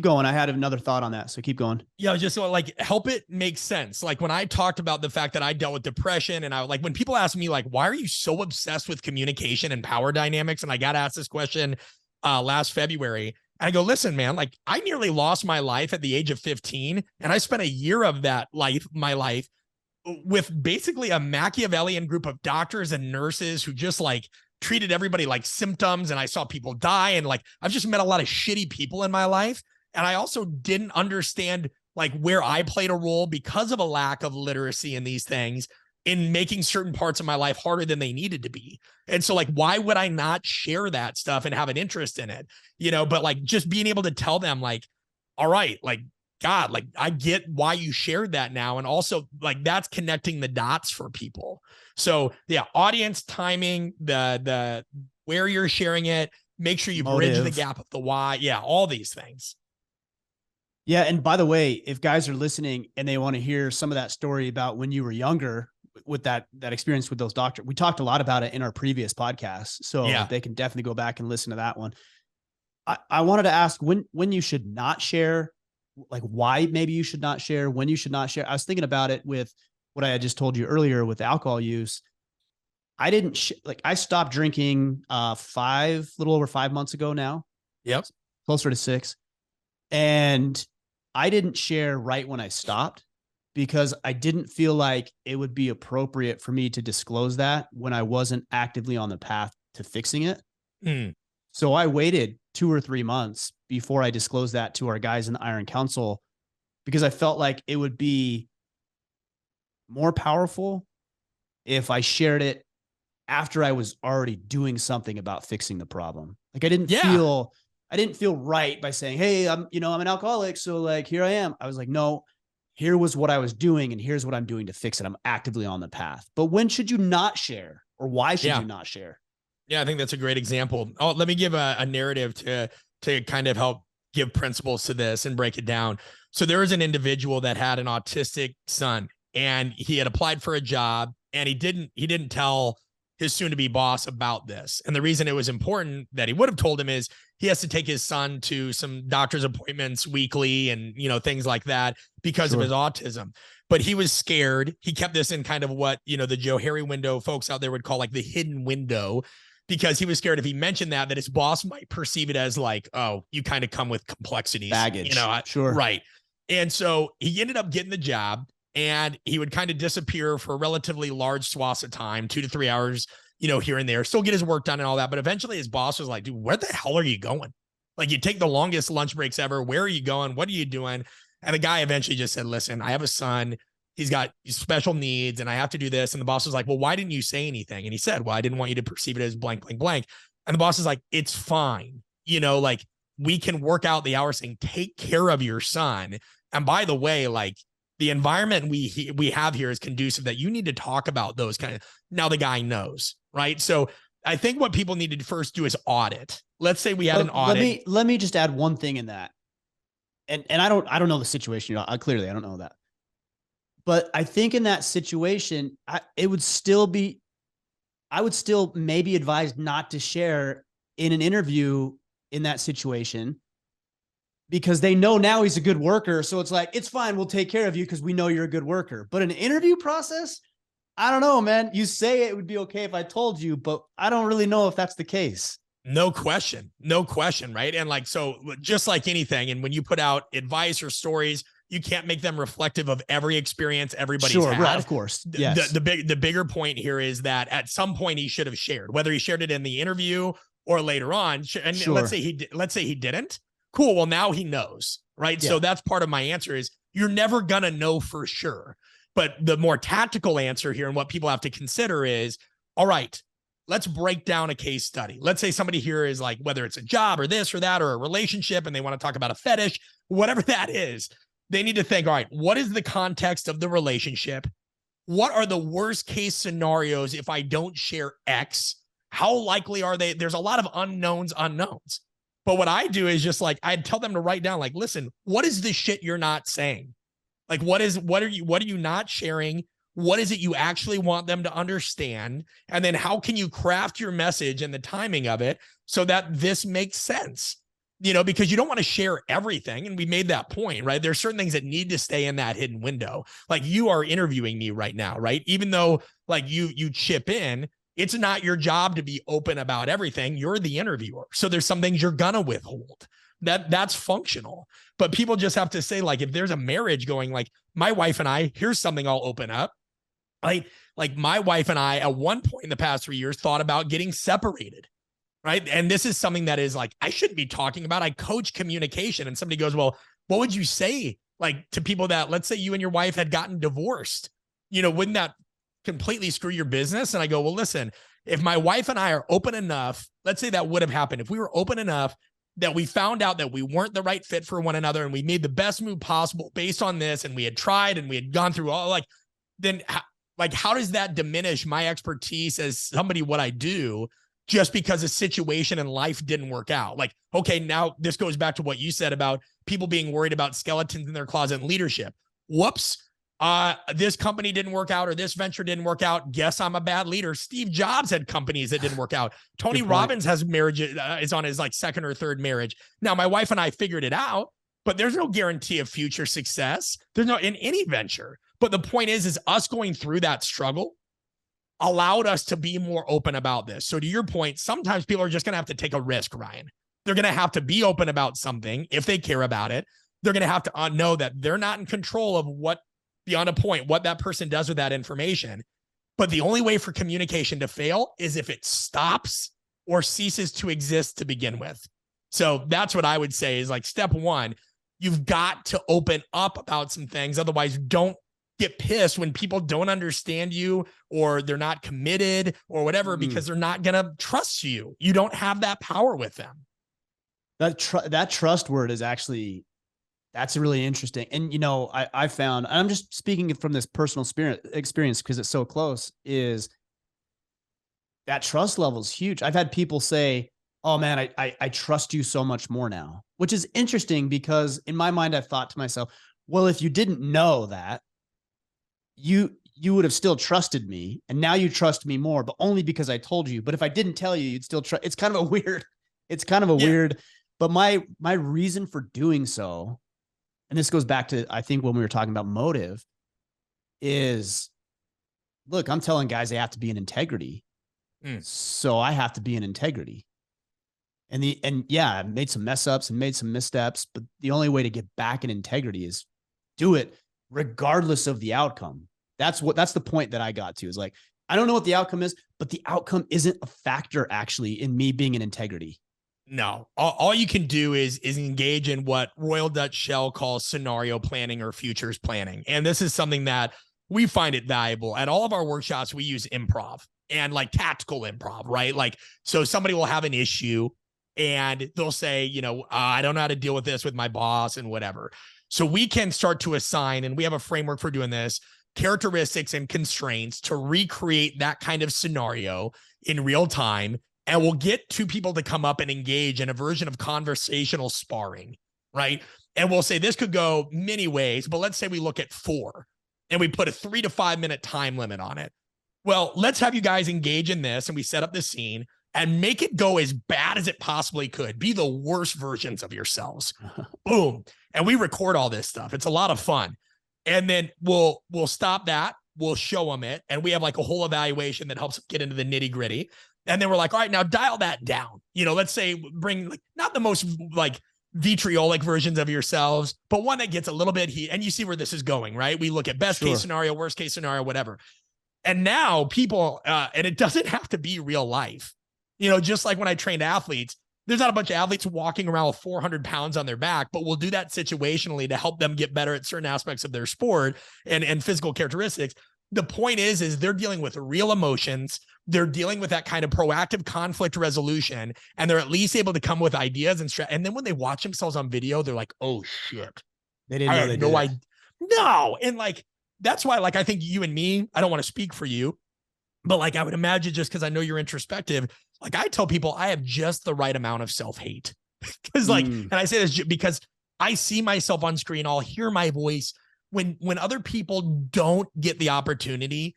A: going. I had another thought on that. So keep going.
B: Yeah. Just like help it make sense. Like when I talked about the fact that I dealt with depression and I like, when people ask me like, why are you so obsessed with communication and power dynamics? And I got asked this question last February. And I go, listen, man, like I nearly lost my life at the age of 15. And I spent a year of my life with basically a Machiavellian group of doctors and nurses who just like treated everybody like symptoms. And I saw people die. And like, I've just met a lot of shitty people in my life. And I also didn't understand like where I played a role because of a lack of literacy in these things, in making certain parts of my life harder than they needed to be. And so like, why would I not share that stuff and have an interest in it? But like just being able to tell them like, all right, like, God, like I get why you shared that now. And also like, that's connecting the dots for people. So yeah, audience timing, the where you're sharing it, make sure you bridge the gap of the why. Yeah. All these things.
A: Yeah. And by the way, if guys are listening and they want to hear some of that story about when you were younger, with that experience with those doctors, we talked a lot about it in our previous podcast. So they can definitely go back and listen to that one. I wanted to ask when you should not share, like why maybe you should not share, when you should not share. I was thinking about it with what I had just told you earlier with alcohol use. I didn't I stopped drinking little over 5 months ago now.
B: Yep.
A: Closer to 6. And I didn't share right when I stopped, because I didn't feel like it would be appropriate for me to disclose that when I wasn't actively on the path to fixing it. So I waited 2 or 3 months before I disclosed that to our guys in the Iron Council, because I felt like it would be more powerful if I shared it after I was already doing something about fixing the problem. Like I didn't feel right by saying, hey, I'm an alcoholic. So like, here I am. I was like, no, here was what I was doing. And here's what I'm doing to fix it. I'm actively on the path. But when should you not share, or why should you not share?
B: Yeah, I think that's a great example. Oh, let me give a narrative to kind of help give principles to this and break it down. So there was an individual that had an autistic son, and he had applied for a job, and he didn't tell his soon-to-be boss about this. And the reason it was important that he would have told him is he has to take his son to some doctor's appointments weekly and, things like that because of his autism. But he was scared. He kept this in kind of what, the Joe Harry window folks out there would call like the hidden window, because he was scared if he mentioned that his boss might perceive it as like, oh, you kind of come with complexities.
A: Baggage. Sure.
B: Right. And so he ended up getting the job, and he would kind of disappear for relatively large swaths of time, 2 to 3 hours, here and there, still get his work done and all that. But eventually his boss was like, dude, where the hell are you going? Like, you take the longest lunch breaks ever. Where are you going? What are you doing? And the guy eventually just said, listen, I have a son. He's got special needs and I have to do this. And the boss was like, well, why didn't you say anything? And he said, well, I didn't want you to perceive it as blank, blank, blank. And the boss is like, it's fine. Like, we can work out the hours saying, take care of your son. And by the way, like, the environment we have here is conducive that you need to talk about those kind of, now the guy knows, right? So I think what people need to first do is audit. Let's say we had an audit.
A: Let me just add one thing in that. And I don't know the situation. Clearly I don't know that. But I think in that situation, I would still maybe advise not to share in an interview in that situation, because they know now he's a good worker. So it's like, it's fine. We'll take care of you because we know you're a good worker. But an interview process, I don't know, man. You say it would be okay if I told you, but I don't really know if that's the case.
B: No question. Right. And like, so just like anything, and when you put out advice or stories, you can't make them reflective of every experience everybody's had.
A: Right, of course. Yes.
B: The bigger point here is that at some point he should have shared, whether he shared it in the interview or later on. And let's say he didn't. Cool. Well, now he knows, right? Yeah. So that's part of my answer is you're never going to know for sure. But the more tactical answer here and what people have to consider is, all right, let's break down a case study. Let's say somebody here is like, whether it's a job or this or that, or a relationship, and they want to talk about a fetish, whatever that is, they need to think, all right, what is the context of the relationship? What are the worst case scenarios if I don't share X? How likely are they? There's a lot of unknowns. But what I do is just like, I'd tell them to write down, like, listen, what is the shit you're not saying? Like, what are you not sharing? What is it you actually want them to understand? And then how can you craft your message and the timing of it so that this makes sense? Because you don't want to share everything. And we made that point, right? There's certain things that need to stay in that hidden window. Like, you are interviewing me right now, right? Even though like you chip in, it's not your job to be open about everything. You're the interviewer. So there's some things you're gonna withhold. That's functional. But people just have to say, like, if there's a marriage going, like, my wife and I, here's something I'll open up. Like my wife and I, at one point in the past 3 years, thought about getting separated, right? And this is something that is like, I shouldn't be talking about. I coach communication. And somebody goes, well, what would you say, like, to people that, let's say you and your wife had gotten divorced? Wouldn't that completely screw your business? And I go, well, listen, if my wife and I are open enough, let's say that would have happened. If we were open enough that we found out that we weren't the right fit for one another and we made the best move possible based on this, and we had tried and we had gone through all, then how does that diminish my expertise as somebody, what I do, just because a situation in life didn't work out? Like, okay, now this goes back to what you said about people being worried about skeletons in their closet and leadership. Whoops. This company didn't work out, or this venture didn't work out. Guess I'm a bad leader. Steve Jobs had companies that didn't work out. Tony Robbins has marriage, is on his like second or third marriage. Now, my wife and I figured it out, but there's no guarantee of future success. There's no in any venture. But the point is us going through that struggle allowed us to be more open about this. So to your point, sometimes people are just going to have to take a risk, Ryan. They're going to have to be open about something if they care about it. They're going to have to know that they're not in control of what, beyond a point, what that person does with that information. But the only way for communication to fail is if it stops or ceases to exist to begin with. So that's what I would say is like step one, you've got to open up about some things. Otherwise, don't get pissed when people don't understand you or they're not committed or whatever, because they're not going to trust you. You don't have that power with them.
A: That trust word is actually, that's really interesting. And, you know, I found, and I'm just speaking from this personal experience because it's so close, is that trust level is huge. I've had people say, oh man, I trust you so much more now, which is interesting because in my mind, I've thought to myself, well, if you didn't know that, you would have still trusted me, and now you trust me more, but only because I told you. But if I didn't tell you, you'd still trust. It's kind of a weird, but my reason for doing so, and this goes back to, I think when we were talking about motive, is, look, I'm telling guys they have to be in integrity. So I have to be in integrity. And I made some mess ups and made some missteps, but the only way to get back in integrity is do it regardless of the outcome. That's the point that I got to, is like, I don't know what the outcome is, but the outcome isn't a factor actually in me being in integrity.
B: No, all you can do is engage in what Royal Dutch Shell calls scenario planning or futures planning. And this is something that we find it valuable. At all of our workshops, we use improv, and like tactical improv, right? Like, so somebody will have an issue and they'll say, you know, I don't know how to deal with this with my boss and whatever. So we can start to assign, and we have a framework for doing this, characteristics and constraints to recreate that kind of scenario in real time. And we'll get two people to come up and engage in a version of conversational sparring, right? And we'll say this could go many ways, but let's say we look at 4 and we put a 3 to 5 minute time limit on it. Well, let's have you guys engage in this, and we set up the scene and make it go as bad as it possibly could. Be the worst versions of yourselves. Boom. And we record all this stuff. It's a lot of fun. And then we'll stop that. We'll show them it. And we have like a whole evaluation that helps get into the nitty gritty. And then we're like, all right, now dial that down. You know, let's say bring like not the most like vitriolic versions of yourselves, but one that gets a little bit heat. And you see where this is going, right? We look at best case scenario, worst case scenario, whatever. And now people, and it doesn't have to be real life. You know, just like when I trained athletes, there's not a bunch of athletes walking around with 400 pounds on their back, but we'll do that situationally to help them get better at certain aspects of their sport and physical characteristics. The point is they're dealing with real emotions. They're dealing with that kind of proactive conflict resolution, and they're at least able to come with ideas and then when they watch themselves on video, they're like, oh shit.
A: They didn't know they did it.
B: No. And like, that's why, like, I think you and me, I don't want to speak for you, but like, I would imagine, just because I know you're introspective, like I tell people I have just the right amount of self-hate because like, and I say this because I see myself on screen. I'll hear my voice when other people don't get the opportunity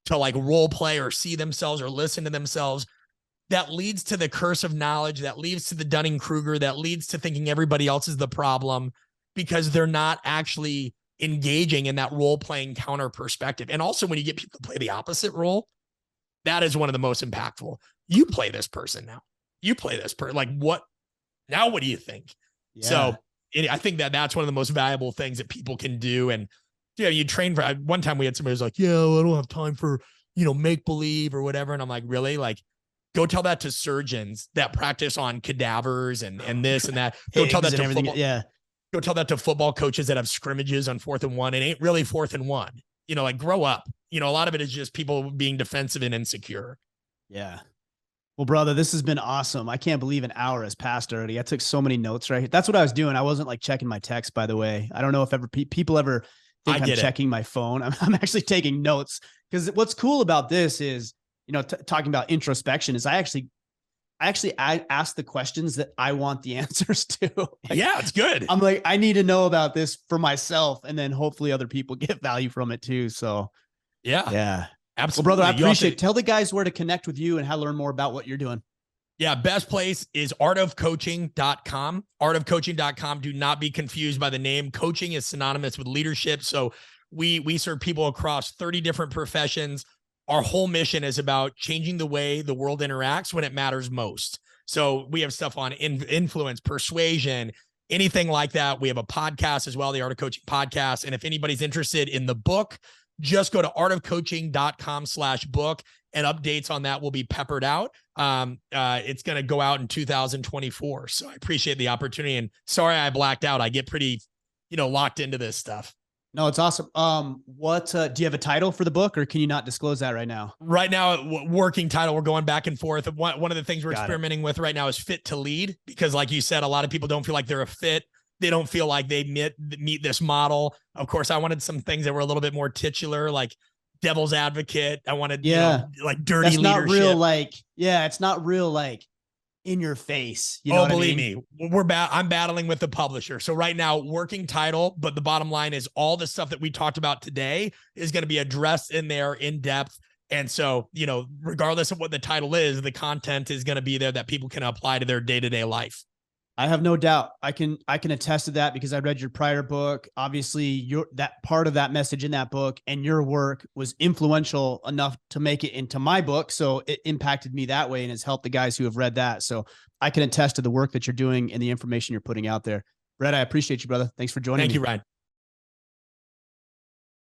B: to like role play or see themselves or listen to themselves. That leads to the curse of knowledge. That leads to the Dunning-Kruger. That leads to thinking everybody else is the problem because they're not actually engaging in that role-playing counter perspective. And also when you get people to play the opposite role, that is one of the most impactful. You play this person now. You play this person. Like what? Now what do you think? Yeah. So I think that's one of the most valuable things that people can do. And you know, you train for, one time we had somebody who's like, yeah, well, I don't have time for, you know, make believe or whatever. And I'm like, really? Like, go tell that to surgeons that practice on cadavers and this and that. Go tell that to football. Yeah. Go tell that to football coaches that have scrimmages on 4th and 1. It ain't really 4th and 1. You know, like grow up. You know, a lot of it is just people being defensive and insecure. Yeah. Well, brother, this has been awesome. I can't believe an hour has passed already. I took so many notes right here. That's what I was doing. I wasn't like checking my text, by the way. I don't know if ever people ever think I'm checking my phone. I'm actually taking notes, because what's cool about this is, you know, talking about introspection is I ask the questions that I want the answers to. Like, yeah, it's good. I'm like, I need to know about this for myself, and then hopefully other people get value from it too. So yeah. Absolutely. Well, brother, I appreciate it. Tell the guys where to connect with you and how to learn more about what you're doing. Yeah, best place is artofcoaching.com. Artofcoaching.com. Do not be confused by the name. Coaching is synonymous with leadership. So we serve people across 30 different professions. Our whole mission is about changing the way the world interacts when it matters most. So we have stuff on influence, persuasion, anything like that. We have a podcast as well, the Art of Coaching podcast. And if anybody's interested in the book, just go to artofcoaching.com/book, and updates on that will be peppered out. It's going to go out in 2024. So I appreciate the opportunity, and sorry I blacked out. I get pretty, locked into this stuff.
A: No, it's awesome. What do you have a title for the book, or can you not disclose that right now?
B: Right now, working title, we're going back and forth. One of the things we're experimenting with right now is fit to lead, because like you said, a lot of people don't feel like they're a fit. They don't feel like they meet this model. Of course, I wanted some things that were a little bit more titular, like devil's advocate. I wanted, like dirty
A: That's
B: leadership.
A: Not real, like, it's not real, like, in your face. You know what
B: believe
A: I mean?
B: me, I'm battling with the publisher. So right now, working title, but the bottom line is all the stuff that we talked about today is going to be addressed in there in depth. And so, regardless of what the title is, the content is going to be there that people can apply to their day-to-day life.
A: I have no doubt. I can attest to that, because I read your prior book. Obviously, that part of that message in that book and your work was influential enough to make it into my book. So it impacted me that way and has helped the guys who have read that. So I can attest to the work that you're doing and the information you're putting out there. Brett, I appreciate you, brother. Thanks for joining me.
B: Thank you, Ryan.